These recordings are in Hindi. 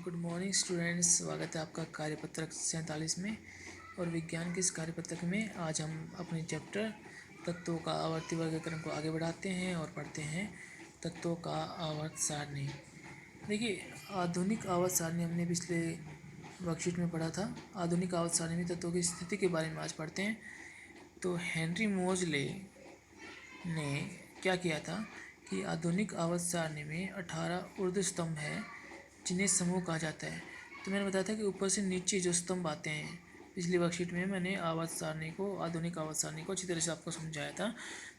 गुड मॉर्निंग स्टूडेंट्स, स्वागत है आपका कार्यपत्रक 47 में। और विज्ञान के इस कार्यपत्रक में आज हम अपने चैप्टर तत्वों का आवर्ती वर्गीकरण को आगे बढ़ाते हैं और पढ़ते हैं तत्वों का आवर्त सारणी। देखिए, आधुनिक आवर्त सारणी हमने पिछले वर्कशीट में पढ़ा था। आधुनिक आवर्त सारणी में तत्वों की स्थिति के बारे में आज पढ़ते हैं। तो हेनरी मोजले ने क्या किया था कि आधुनिक आवर्त सारणी में 18 ऊर्ध्व स्तंभ है जिन्हें समूह कहा जाता है। तो मैंने बताया था कि ऊपर से नीचे जो स्तंभ आते हैं, पिछली वर्कशीट में मैंने आवर्त सारणी को, आधुनिक आवर्त सारणी को अच्छी तरह से आपको समझाया था।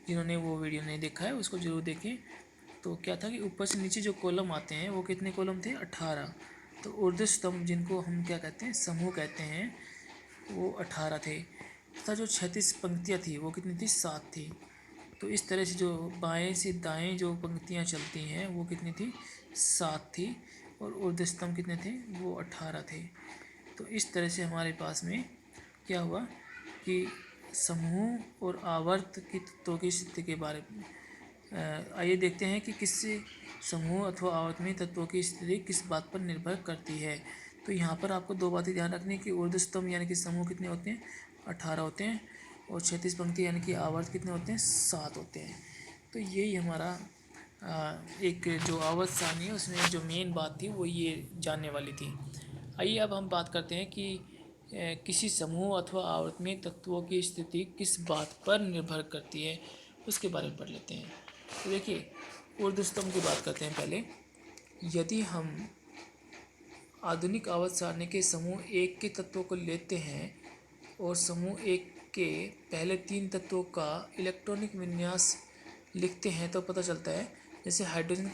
जिन्होंने वो वीडियो नहीं देखा है उसको जरूर देखें। तो क्या था कि ऊपर से नीचे जो कॉलम आते हैं वो कितने कॉलम थे? 18। तो ऊर्ध्व स्तंभ जिनको हम क्या कहते हैं, समूह कहते हैं, वो 18 थे तथा जो 36 पंक्तियाँ थी वो कितनी थी? 7 थी। तो इस तरह से जो बाएं से दाएं जो पंक्तियाँ चलती हैं वो कितनी थी? 7 थी। और ऊर्ध्व स्तंभ कितने थे? वो 18 थे। तो इस तरह से हमारे पास में क्या हुआ कि समूह और आवर्त की तत्वों की स्थिति के बारे में आइए देखते हैं कि किससे समूह अथवा आवर्त में तत्वों की स्थिति किस बात पर निर्भर करती है। तो यहाँ पर आपको दो बातें ध्यान रखनी है कि ऊर्ध्व स्तंभ यानी कि समूह कितने होते हैं? 18 होते हैं। और 36 पंक्ति यानी कि आवर्त कितने होते हैं? 7 होते हैं। तो यही हमारा एक जो आवर्त सारणी है उसमें जो मेन बात थी वो ये जानने वाली थी। आइए अब हम बात करते हैं कि किसी समूह अथवा आवर्त में तत्वों की स्थिति किस बात पर निर्भर करती है उसके बारे में पढ़ लेते हैं। तो देखिए, ऊर्ध्व स्तंभ की बात करते हैं पहले। यदि हम आधुनिक आवर्त सारणी के समूह एक के तत्वों को लेते हैं और समूह एक के पहले 3 तत्वों का इलेक्ट्रॉनिक विन्यास लिखते हैं तो पता चलता है, जैसे हाइड्रोजन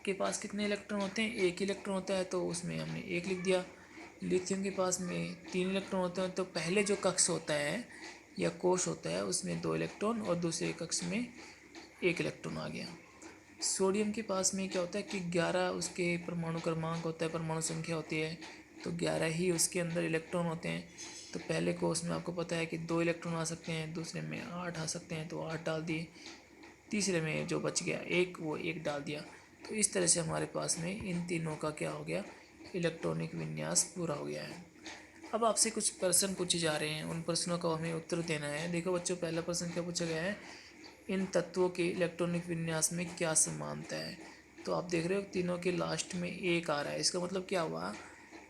के पास कितने इलेक्ट्रॉन होते हैं? एक इलेक्ट्रॉन होता है, तो उसमें हमने एक लिख दिया। लिथियम के पास में 3 इलेक्ट्रॉन होते हैं, तो पहले जो कक्ष होता है या कोश होता है उसमें 2 इलेक्ट्रॉन और दूसरे कक्ष में 1 इलेक्ट्रॉन आ गया। सोडियम के पास में क्या होता है कि 11 उसके परमाणु क्रमांक होता है, परमाणु संख्या होती है, तो 11 ही उसके अंदर इलेक्ट्रॉन होते हैं। तो पहले कोर्स में आपको पता है कि 2 इलेक्ट्रॉन आ सकते हैं, दूसरे में 8 आ सकते हैं, तो 8 डाल दिए। तीसरे में जो बच गया 1, वो 1 डाल दिया। तो इस तरह से हमारे पास में इन तीनों का क्या हो गया? इलेक्ट्रॉनिक विन्यास पूरा हो गया है। अब आपसे कुछ प्रश्न पूछे जा रहे हैं, उन प्रश्नों का हमें उत्तर देना है। देखो बच्चों, पहला प्रश्न क्या पूछा गया है? इन तत्वों के इलेक्ट्रॉनिक विन्यास में क्या समानता है? तो आप देख रहे हो तीनों के लास्ट में 1 आ रहा है। इसका मतलब क्या हुआ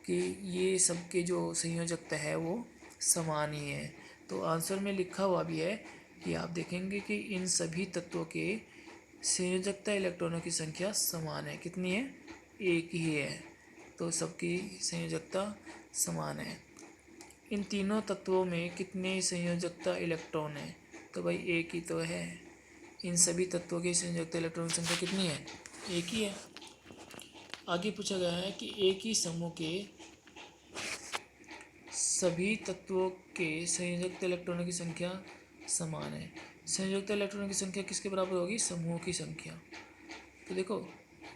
कि ये सबके जो संयोजकता है वो समान ही है। तो आंसर में लिखा हुआ भी है कि आप देखेंगे कि इन सभी तत्वों के संयोजकता इलेक्ट्रॉनों की संख्या समान है। कितनी है? 1 ही है। तो सबकी संयोजकता समान है। इन तीनों तत्वों में कितने संयोजकता इलेक्ट्रॉन है? तो भाई 1 ही तो है। इन सभी तत्वों की संयोजकता इलेक्ट्रॉन संख्या कितनी है? 1 ही है। आगे पूछा गया है कि एक ही समूह के सभी तत्वों के संयोजकता इलेक्ट्रॉनों की संख्या समान है। संयोजकता इलेक्ट्रॉनों की संख्या किसके बराबर होगी? समूह की संख्या। तो देखो,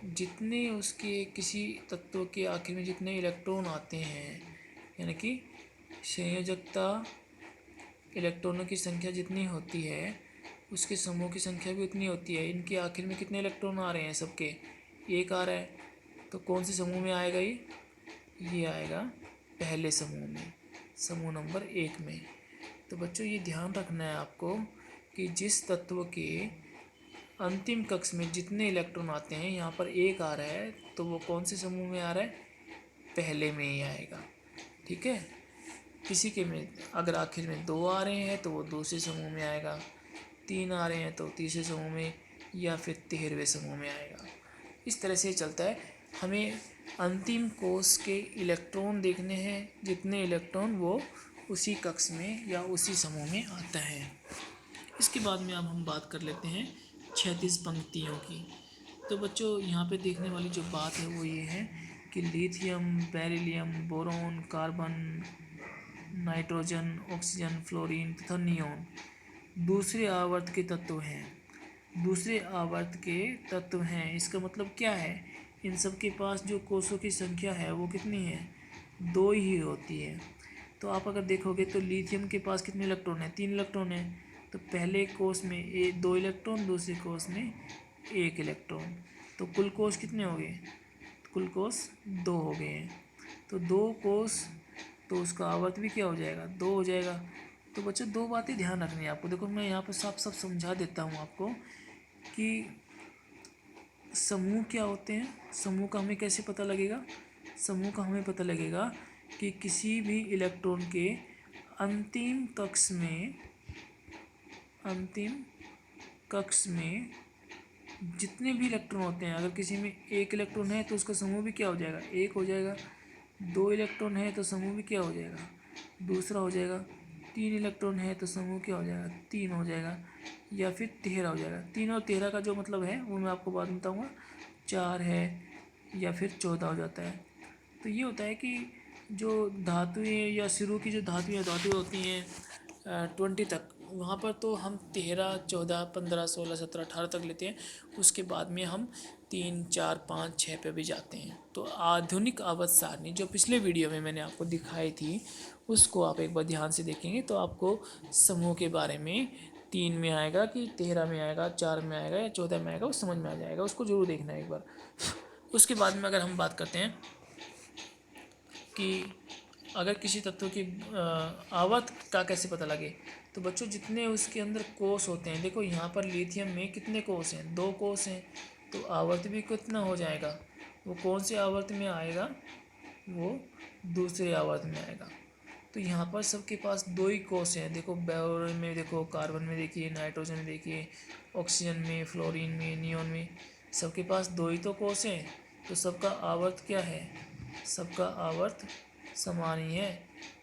जितने उसके किसी तत्व के आखिर में जितने इलेक्ट्रॉन आते हैं, यानी कि संयोजकता इलेक्ट्रॉनों की संख्या जितनी होती है उसके समूह की संख्या भी उतनी होती है। इनके आखिर में कितने इलेक्ट्रॉन आ रहे हैं? सबके 1 आ रहा है। तो कौन से समूह में आएगा ये आएगा पहले समूह में, समूह नंबर 1 में। तो बच्चों ये ध्यान रखना है आपको कि जिस तत्व के अंतिम कक्ष में जितने इलेक्ट्रॉन आते हैं, यहाँ पर 1 आ रहा है, तो वो कौन से समूह में आ रहा है? पहले में ही आएगा। ठीक है। किसी के में अगर आखिर में 2 आ रहे हैं तो वो दूसरे समूह में आएगा, 3 आ रहे हैं तो तीसरे समूह में, या फिर 13वें समूह में आएगा। इस तरह से चलता है। हमें अंतिम कोश के इलेक्ट्रॉन देखने हैं, जितने इलेक्ट्रॉन वो उसी कक्ष में या उसी समूह में आता है। इसके बाद में अब हम बात कर लेते हैं 36 पंक्तियों की। तो बच्चों यहाँ पे देखने वाली जो बात है वो ये है कि lithium, beryllium, boron, carbon, nitrogen, oxygen, fluorine तथा नियोन दूसरे आवर्त के तत्व हैं। दूसरे आवर्त के तत्व हैं, इसका मतलब क्या है? इन सब के पास जो कोषों की संख्या है वो कितनी है? 2 ही होती है। तो आप अगर देखोगे तो लिथियम के पास कितने इलेक्ट्रॉन है? 3 इलेक्ट्रॉन है। तो पहले कोष में 2 इलेक्ट्रॉन, दूसरे कोष में 1 इलेक्ट्रॉन। तो कुल कोष कितने हो गए? कुल कोष 2 हो गए हैं। तो 2 कोष, तो उसका आवर्त भी क्या हो जाएगा, 2 हो जाएगा। तो बच्चों 2 बातें ध्यान रखनी है आपको। देखो मैं यहाँ पर साफ साफ समझा देता हूँ आपको कि समूह क्या होते हैं। समूह का हमें कैसे पता लगेगा, समूह का हमें पता लगेगा कि किसी भी इलेक्ट्रॉन के अंतिम कक्ष में जितने भी इलेक्ट्रॉन होते हैं, अगर किसी में 1 इलेक्ट्रॉन है तो उसका समूह भी क्या हो जाएगा, 1 हो जाएगा। 2 इलेक्ट्रॉन है तो समूह भी क्या हो जाएगा, दूसरा हो जाएगा। 3 इलेक्ट्रॉन है तो समूह क्या हो जाएगा, 3 हो जाएगा, या फिर 13 हो जाएगा। 3 और 13 का जो मतलब है वो मैं आपको बाद में बताऊँगा। 4 है या फिर 14 हो जाता है। तो ये होता है कि जो धातुएं या शुरू की जो धातुएं होती हैं 20 तक, वहाँ पर तो हम 13, 14, 15, 16, 17, 18 तक लेते हैं। उसके बाद में हम 3, 4, 5, 6 पे भी जाते हैं। तो आधुनिक आवर्त सारणी जो पिछले वीडियो में मैंने आपको दिखाई थी, उसको आप एक बार ध्यान से देखेंगे तो आपको समूह के बारे में 3 में आएगा कि 13 में आएगा, 4 में आएगा या 14 में आएगा, वो समझ में आ जाएगा। उसको ज़रूर देखना है एक बार। उसके बाद में अगर हम बात करते हैं कि अगर किसी तत्व की आवर्त का कैसे पता लगे, तो बच्चों जितने उसके अंदर कोष होते हैं, देखो यहाँ पर लिथियम में कितने कोष हैं, 2 कोष हैं। तो आवर्त भी कितना हो जाएगा, वो कौन से आवर्त में आएगा, वो दूसरे आवर्त में आएगा। तो यहाँ पर सबके पास 2 ही कोष हैं। देखो बोरोन में देखो, कार्बन में देखिए, नाइट्रोजन में देखिए, ऑक्सीजन में, फ्लोरीन में, नियोन में, सबके पास 2 ही तो कोष हैं। तो सबका आवर्त क्या है, सबका आवर्त समान ही है।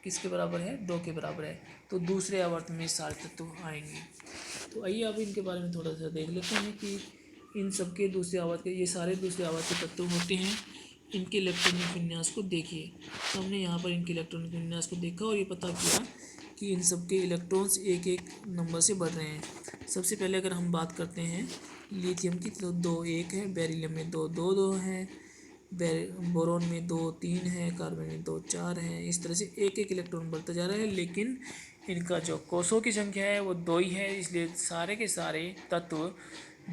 किसके बराबर है, 2 के बराबर है। तो दूसरे आवर्त में सारे तत्व आएंगे। तो आइए अब इनके बारे में थोड़ा सा देख लेते हैं कि इन सबके दूसरे आवर्त के, ये सारे दूसरे आवर्त के तत्व होते हैं। इनके इलेक्ट्रॉनिक विन्यास को देखिए। तो हमने यहाँ पर इनके इलेक्ट्रॉनिक विन्यास को देखा और ये पता किया कि इन सबके इलेक्ट्रॉन्स एक एक नंबर से बढ़ रहे हैं। सबसे पहले अगर हम बात करते हैं लिथियम की, तो 2 1 है, बेरिलियम में 2 2 2 है, बोरोन में 2 3 है, कार्बन में 2 4 है। इस तरह से एक एक इलेक्ट्रॉन बढ़ता जा रहा है, लेकिन इनका जो कोषों की संख्या है वो 2 ही है। इसलिए सारे के सारे तत्व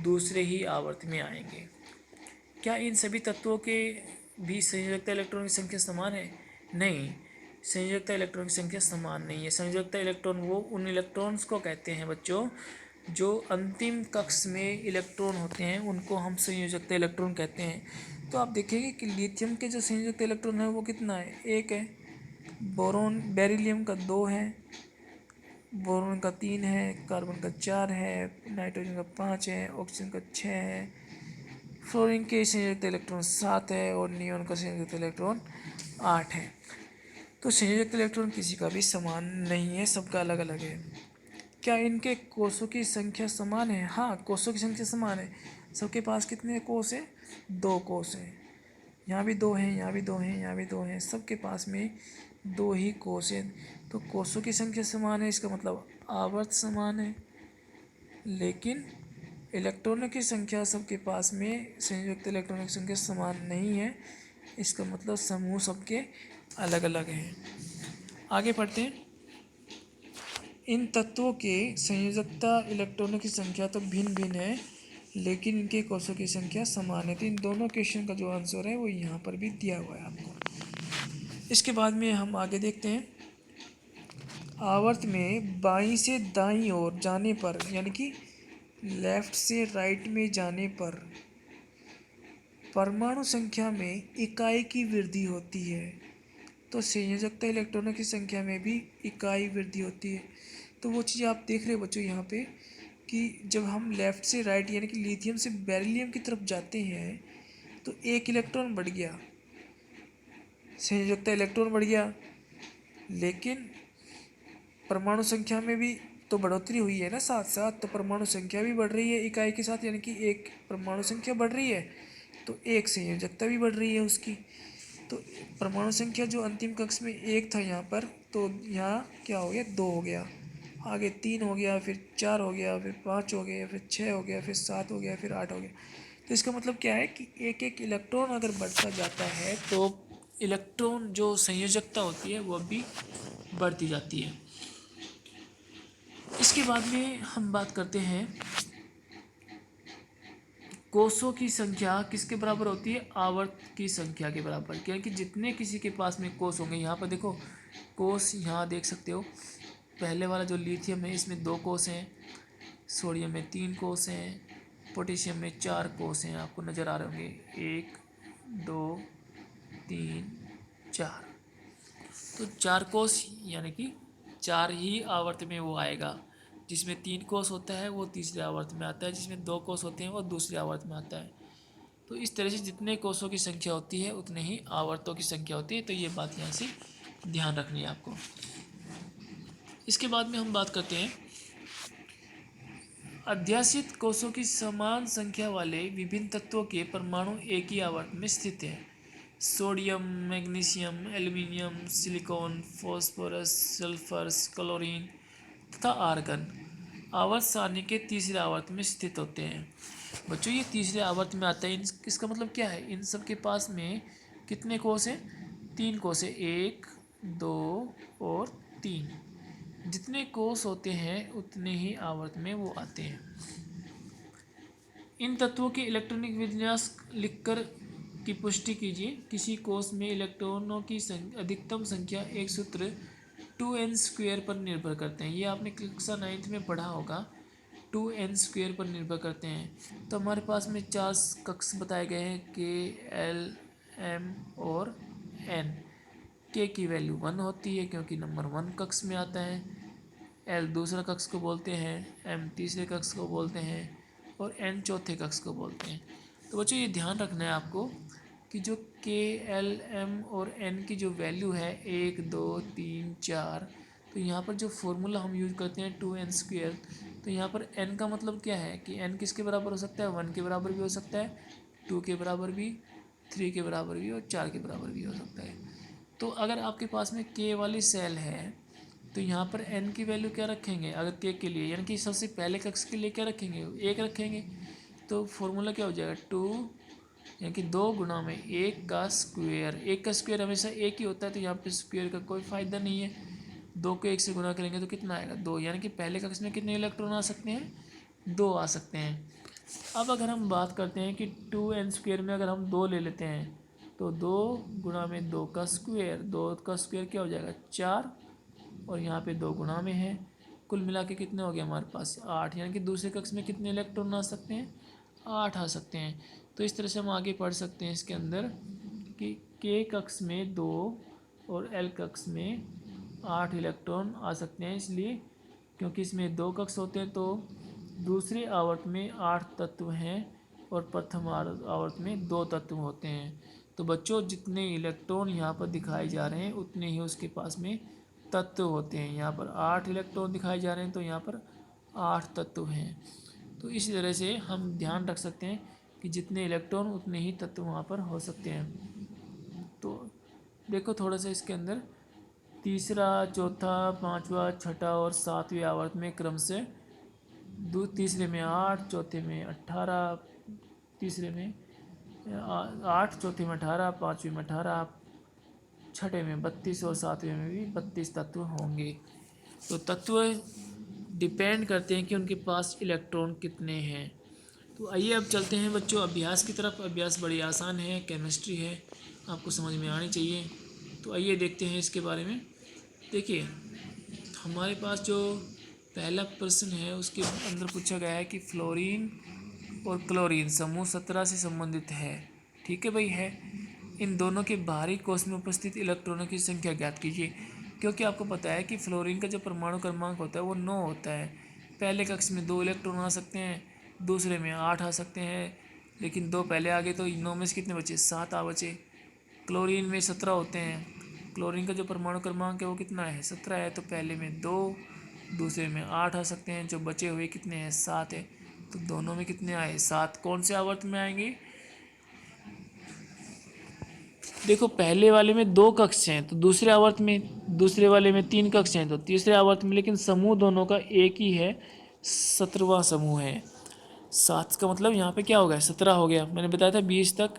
दूसरे ही आवर्त में आएंगे। क्या इन सभी तत्वों के भी संयोजकता इलेक्ट्रॉन की संख्या समान है? नहीं, संयोजकता इलेक्ट्रॉन की संख्या समान नहीं है। संयोजकता इलेक्ट्रॉन वो उन इलेक्ट्रॉन्स को कहते हैं बच्चों, जो अंतिम कक्ष में इलेक्ट्रॉन होते हैं, उनको हम संयोजकता इलेक्ट्रॉन कहते हैं। तो आप देखेंगे कि लिथियम के जो संयोजकता इलेक्ट्रॉन है वो कितना है, 1 है। बेरिलियम का 2 है, बोरोन का 3 है, कार्बन का 4 है, नाइट्रोजन का 5 है, ऑक्सीजन का 6 है, फ्लोरीन के संयोजक इलेक्ट्रॉन 7 है और नियोन का संयोजक इलेक्ट्रॉन 8 है। तो संयोजक इलेक्ट्रॉन किसी का भी समान नहीं है, सबका अलग अलग है। क्या इनके कोषों की संख्या समान है? हाँ, कोषों की संख्या समान है। सबके पास कितने कोष हैं, 2 कोष हैं। यहाँ भी 2 हैं, यहाँ भी 2 हैं, यहाँ भी 2 हैं, सबके पास में 2 ही कोष हैं। तो कोषों की संख्या समान है, इसका मतलब आवर्त समान है। लेकिन इलेक्ट्रॉनों की संख्या सबके पास में, संयुक्त इलेक्ट्रॉनों की संख्या समान नहीं है। इसका मतलब समूह सबके अलग अलग हैं। आगे पढ़ते हैं। इन तत्वों के संयोजकता इलेक्ट्रॉनों की संख्या तो भिन्न भिन्न है, लेकिन इनके कोषों की संख्या समान है। तो इन दोनों क्वेश्चन का जो आंसर है वो यहाँ पर भी दिया हुआ है आपको। इसके बाद में हम आगे देखते हैं। आवर्त में बाईं से दाईं ओर जाने पर, यानी कि लेफ्ट से राइट में जाने पर परमाणु संख्या में इकाई की वृद्धि होती है। तो संयोजकता इलेक्ट्रॉनों की संख्या में भी इकाई वृद्धि होती है। तो वो चीज़ आप देख रहे हो बच्चों यहाँ पे कि जब हम लेफ़्ट से राइट यानी कि लिथियम से बेरिलियम की तरफ जाते हैं तो 1 इलेक्ट्रॉन बढ़ गया, संयोजकता इलेक्ट्रॉन बढ़ गया, लेकिन परमाणु संख्या में भी तो बढ़ोतरी हुई है ना साथ साथ। तो परमाणु संख्या भी बढ़ रही है इकाई के साथ, यानी कि 1 परमाणु संख्या बढ़ रही है तो 1 संयोजकता भी बढ़ रही है उसकी। तो परमाणु संख्या जो अंतिम कक्ष में 1 था यहाँ पर, तो यहाँ क्या हो गया, 2 हो गया, आगे 3 हो गया, फिर 4 हो गया, फिर 5 हो गया, फिर 6 हो गया, फिर 7 हो गया, फिर 8 हो गया। तो इसका मतलब क्या है कि एक एक इलेक्ट्रॉन अगर बढ़ता जाता है तो इलेक्ट्रॉन जो संयोजकता होती है वह भी बढ़ती जाती है। इसके बाद में हम बात करते हैं कोषों की संख्या किसके बराबर होती है? आवर्त की संख्या के बराबर, क्योंकि जितने किसी के पास में कोष होंगे, यहाँ पर देखो कोष यहाँ देख सकते हो, पहले वाला जो लिथियम है इसमें 2 कोष हैं, सोडियम में 3 कोष हैं, पोटेशियम में 4 कोष हैं, आपको नज़र आ रहे होंगे 1 2 3 4। तो 4 कोष यानी कि 4 ही आवर्त में वो आएगा। जिसमें 3 कोष होता है वो तीसरे आवर्त में आता है, जिसमें 2 कोष होते हैं वो दूसरे आवर्त में आता है। तो इस तरह से जितने कोषों की संख्या होती है उतने ही आवर्तों की संख्या होती है। तो ये बात यहाँ से ध्यान रखनी है आपको। इसके बाद में हम बात करते हैं अध्यासित कोषों की समान संख्या वाले विभिन्न तत्वों के परमाणु एक ही आवर्त में स्थित हैं। Sodium, magnesium, aluminium, silicon, phosphorus, sulphur, chlorine तथा आर्गन आवर्त सारणी के तीसरे आवर्त में स्थित होते हैं। बच्चों ये तीसरे आवर्त में आता है। इसका मतलब क्या है? इन सब के पास में कितने कोष हैं? 3 कोष है, 1 2 और 3। जितने कोष होते हैं उतने ही आवर्त में वो आते हैं। इन तत्वों के इलेक्ट्रॉनिक विन्यास लिखकर की पुष्टि कीजिए। किसी कोष में इलेक्ट्रॉनों की अधिकतम संख्या एक सूत्र 2n² पर निर्भर करते हैं। ये आपने कक्षा 9th में पढ़ा होगा, 2n² पर निर्भर करते हैं। तो हमारे पास में 4 कक्ष बताए गए हैं, K, L, M और N। K की वैल्यू 1 होती है क्योंकि नंबर 1 कक्ष में आता है, L दूसरा कक्ष को बोलते हैं, M तीसरे कक्ष को बोलते हैं और N चौथे कक्ष को बोलते हैं। तो बच्चों ये ध्यान रखना है आपको कि जो K, L, M और N की जो वैल्यू है 1 2 3 4, तो यहाँ पर जो फॉर्मूला हम यूज़ करते हैं 2n², तो यहाँ पर n का मतलब क्या है कि n किसके बराबर हो सकता है? 1 के बराबर भी हो सकता है, 2 के बराबर भी, 3 के बराबर भी और 4 के बराबर भी हो सकता है। तो अगर आपके पास में K वाली सेल है तो यहाँ पर n की वैल्यू क्या रखेंगे? अगर K के लिए यानी कि सबसे पहले कक्ष के लिए क्या रखेंगे? 1 रखेंगे। तो फॉर्मूला क्या हो जाएगा? 2 यानी कि 2 गुना में 1 का स्क्वायर। 1 का स्क्वायर हमेशा 1 ही होता है, तो यहाँ पे स्क्वायर का कोई फ़ायदा नहीं है। 2 को 1 से गुना करेंगे तो कितना आएगा? 2। यानी कि पहले कक्ष में कितने इलेक्ट्रॉन आ सकते हैं? 2 आ सकते हैं। अब अगर हम बात करते हैं कि 2n² में अगर हम 2 ले लेते हैं तो 2 गुना में 2 का स्क्वायर, 2 का स्क्वायर क्या हो जाएगा? 4, और यहाँ पे 2 गुना में है। कुल मिला के कितने हो गए हमारे पास? 8। यानी कि दूसरे कक्ष में कितने इलेक्ट्रॉन आ सकते हैं? 8 आ सकते हैं। तो इस तरह से हम आगे पढ़ सकते हैं इसके अंदर कि K कक्ष में 2 और L कक्ष में 8 इलेक्ट्रॉन आ सकते हैं, इसलिए क्योंकि इसमें 2 कक्ष होते हैं तो दूसरे आवर्त में 8 तत्व हैं और प्रथम आवर्त में 2 तत्व होते हैं। तो बच्चों जितने इलेक्ट्रॉन यहाँ पर दिखाए जा रहे हैं उतने ही उसके पास में तत्व होते हैं। यहाँ पर 8 इलेक्ट्रॉन दिखाए जा रहे हैं तो यहाँ पर 8 तत्व हैं। तो इसी तरह से हम ध्यान रख सकते हैं कि जितने इलेक्ट्रॉन उतने ही तत्व वहाँ पर हो सकते हैं। तो देखो थोड़ा सा इसके अंदर तीसरा, चौथा, पांचवा, छठा और सातवें आवर्त में क्रम से तीसरे में 8, चौथे में 18, तीसरे में 8, चौथे में 18, पाँचवें में 18, छठे में 32 और सातवें में भी 32 तत्व होंगे। तो तत्व डिपेंड करते हैं कि उनके पास इलेक्ट्रॉन कितने हैं। तो आइए अब चलते हैं बच्चों अभ्यास की तरफ। अभ्यास बड़ी आसान है, केमिस्ट्री है, आपको समझ में आनी चाहिए। तो आइए देखते हैं इसके बारे में। देखिए हमारे पास जो पहला प्रश्न है उसके अंदर पूछा गया है कि फ्लोरीन और क्लोरीन समूह 17 से संबंधित है। ठीक है भाई, है। इन दोनों के बाहरी कोष में उपस्थित इलेक्ट्रॉनों की संख्या ज्ञात कीजिए। क्योंकि आपको पता है कि फ्लोरीन का जो परमाणु क्रमांक होता है वो 9 होता है। पहले कक्ष में 2 इलेक्ट्रॉन आ सकते हैं, दूसरे में 8 आ सकते हैं, लेकिन 2 पहले आ गए तो 9 में से कितने बचे? 7 आ बचे। क्लोरीन में 17 होते हैं। क्लोरीन का जो परमाणु क्रमांक है वो कितना है? 17 है। तो पहले में 2, दूसरे में 8 आ सकते हैं, जो बचे हुए कितने हैं? 7 है। तो दोनों में कितने आए? 7। कौन से आवर्त में आएंगे? देखो पहले वाले में 2 कक्ष हैं तो दूसरे आवर्त में, दूसरे वाले में 3 कक्ष हैं तो तीसरे आवर्त में, लेकिन समूह दोनों का एक ही है, 17वां समूह है। 7 का मतलब यहाँ पे क्या हो गया? 17 हो गया। मैंने बताया था 20 तक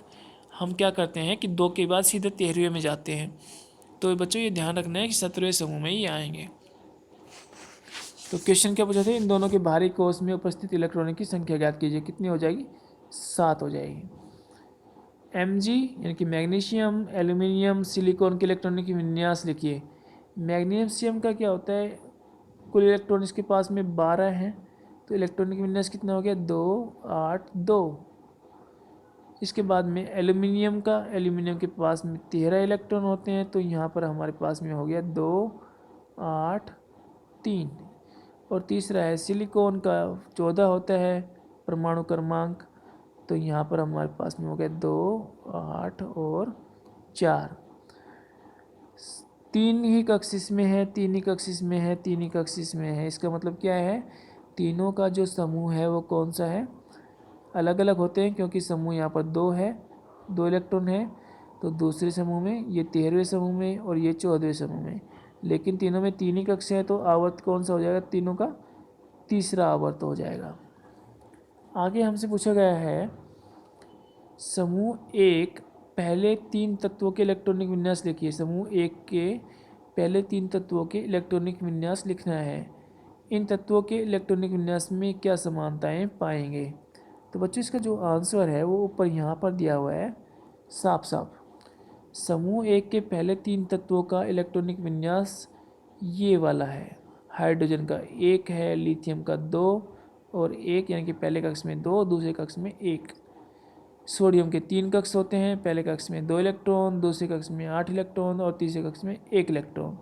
हम क्या करते हैं कि 2 के बाद सीधे 13वें में जाते हैं। तो बच्चों ये ध्यान रखना है कि 17वें समूह में ही आएंगे। तो क्वेश्चन क्या पूछा था? इन दोनों के बाहरी कोष में उपस्थित इलेक्ट्रॉनों की संख्या ज्ञात कीजिए। कितनी हो जाएगी? 7 हो जाएगी। Mg यानी कि मैग्नीशियम, एल्यूमिनियम, सिलिकॉन के इलेक्ट्रॉनिक विन्यास लिखिए। मैग्नीशियम का क्या होता है, कुल इलेक्ट्रॉन इसके पास में 12 हैं, तो इलेक्ट्रॉनिक विन्यास कितना हो गया, 2 8 2। इसके बाद में एल्यूमिनियम का, एल्यूमिनियम के पास में 13 इलेक्ट्रॉन होते हैं, तो यहाँ पर हमारे पास में हो गया 2 8 3। और तीसरा है सिलिकॉन का, 14 होता है परमाणु क्रमांक, तो यहाँ पर हमारे पास में हो गया 2 8 और 4। 3 ही कक्षिश में है, 3 ही कक्षिश में है, 3 ही कक्षिश में है। इसका मतलब क्या है, तीनों का जो समूह है वो कौन सा है, अलग अलग होते हैं, क्योंकि समूह यहाँ पर 2 है, 2 इलेक्ट्रॉन है, तो दूसरे समूह में ये 13वें समूह में और ये 14वें समूह में, लेकिन तीनों में 3 ही कक्षा है, तो आवर्त कौन सा हो जाएगा, तीनों का तीसरा आवर्त हो जाएगा। आगे हमसे पूछा गया है समूह 1 पहले 3 तत्वों के इलेक्ट्रॉनिक विन्यास लिखिए। समूह 1 के पहले 3 तत्वों के इलेक्ट्रॉनिक विन्यास लिखना है। इन तत्वों के इलेक्ट्रॉनिक विन्यास में क्या समानताएं पाएंगे। तो बच्चों इसका जो आंसर है वो ऊपर यहाँ पर दिया हुआ है साफ साफ। समूह 1 के पहले 3 तत्वों का इलेक्ट्रॉनिक विन्यास ये वाला है। हाइड्रोजन का 1 है, लिथियम का 2 और 1, यानी कि पहले कक्ष में 2, दूसरे कक्ष में 1। सोडियम के 3 कक्ष होते हैं, पहले कक्ष में 2 इलेक्ट्रॉन, दूसरे कक्ष में 8 इलेक्ट्रॉन और तीसरे कक्ष में 1 इलेक्ट्रॉन।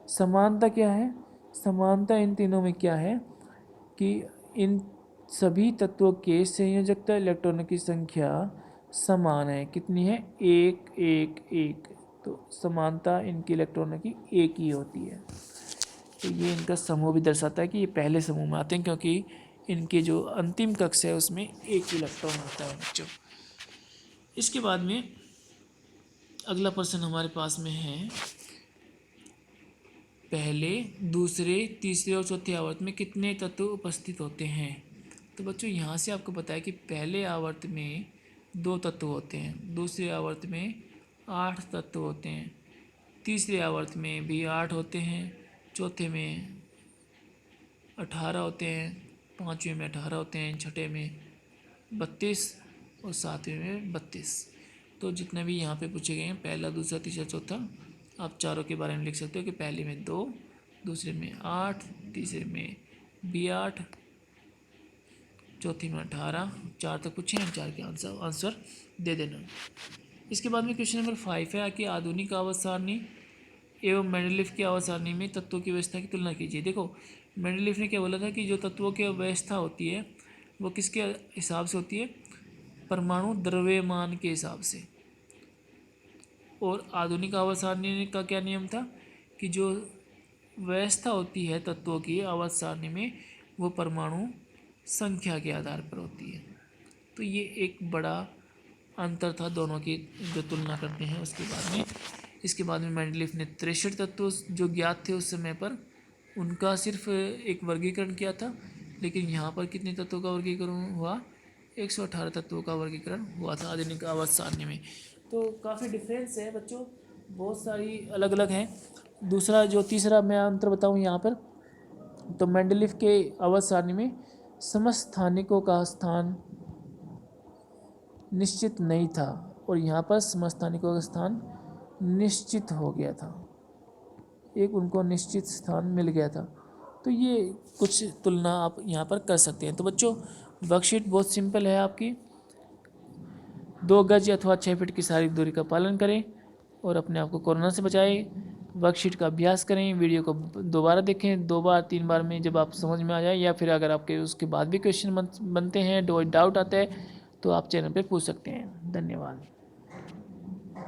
समानता क्या है, समानता इन तीनों में क्या है कि इन सभी तत्वों के संयोजकता इलेक्ट्रॉनों की संख्या समान है। कितनी है, 1 1 1। तो समानता इनकी इलेक्ट्रॉनों की एक ही होती है। तो ये इनका समूह भी दर्शाता है कि ये पहले समूह में आते हैं, क्योंकि इनके जो अंतिम कक्ष है उसमें 1 इलेक्ट्रॉन होता है बच्चों। इसके बाद में अगला प्रश्न हमारे पास में है, पहले, दूसरे, तीसरे और चौथे आवर्त में कितने तत्व उपस्थित होते हैं। तो बच्चों यहाँ से आपको पता है कि पहले आवर्त में 2 तत्व होते हैं, दूसरे आवर्त में 8 तत्व होते हैं, तीसरे आवर्त में भी 8 होते हैं, चौथे में 18 होते हैं, पाँचवें में 18 होते हैं, छठे में 32 और सातवें में 32। तो जितने भी यहाँ पे पूछे गए हैं, पहला, दूसरा, तीसरा, चौथा, आप चारों के बारे में लिख सकते हो कि पहले में 2, दूसरे में 8, तीसरे में भी 8, चौथी में 18। 4 तक पूछे हैं, 4 के आंसर दे देना। इसके बाद में क्वेश्चन नंबर 5 है कि आधुनिक आवर्त सारणी एवं मेंडलीफ की आवर्त सारणी में तत्वों की व्यवस्था की तुलना कीजिए। देखो मेंडलीफ ने क्या बोला था कि जो तत्वों की व्यवस्था होती है वो किसके हिसाब से होती है, परमाणु द्रव्यमान के हिसाब से। और आधुनिक आवर्त सारणी का क्या नियम था कि जो व्यवस्था होती है तत्वों की आवर्त सारणी में वो परमाणु संख्या के आधार पर होती है। तो ये एक बड़ा अंतर था दोनों की जो तुलना करते हैं उसके बाद में। इसके बाद में मेंडलीफ ने 63 तत्व जो ज्ञात थे उस समय पर उनका सिर्फ एक वर्गीकरण किया था, लेकिन यहाँ पर कितने तत्वों का वर्गीकरण हुआ, 118 तत्वों का वर्गीकरण हुआ था आधुनिक आवर्त सारणी में। तो काफ़ी डिफरेंस है बच्चों, बहुत सारी अलग अलग हैं। दूसरा जो तीसरा मैं अंतर बताऊँ यहाँ पर, तो मेंडलीफ के आवर्त सारणी में समस्थानिकों का स्थान निश्चित नहीं था और यहाँ पर समस्थानिकों का स्थान निश्चित हो गया था, एक उनको निश्चित स्थान मिल गया था। तो ये कुछ तुलना आप यहाँ पर कर सकते हैं। तो बच्चों वर्कशीट बहुत सिंपल है आपकी, 2 गज अथवा 6 फीट की शारीरिक दूरी का पालन करें और अपने आप को कोरोना से बचाएं। वर्कशीट का अभ्यास करें, वीडियो को दोबारा देखें, 2 बार 3 बार में जब आप समझ में आ जाए, या फिर अगर आपके उसके बाद भी क्वेश्चन बनते हैं, डाउट आता है तो आप चैनल पर पूछ सकते हैं। धन्यवाद।